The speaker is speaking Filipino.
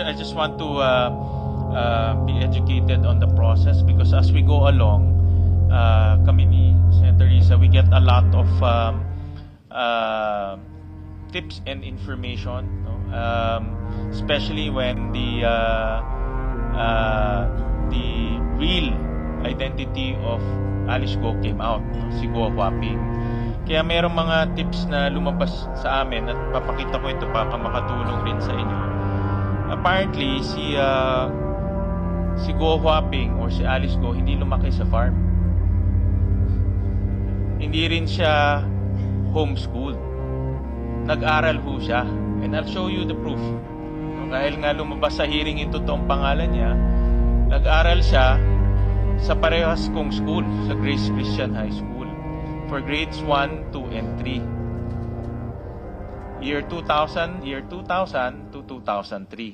I just want to be educated on the process, because as we go along, kami ni Senator Risa, we get a lot of tips and information, no? Especially when the real identity of Alice Go came out, no? Si Go Huaping. Kaya mayroong mga tips na lumabas sa amin at papakita ko ito para makatulong rin sa inyo. Apparently, si Go Huaping or si Alice Go hindi lumaki sa farm. Hindi rin siya homeschooled. Nag-aral ho siya. And I'll show you the proof. Dahil nga lumabas sa hearing yung totoong pangalan niya, nag-aral siya sa parehas kong school, sa Grace Christian High School, for grades 1, 2, and 3. Year 2000 to 2003.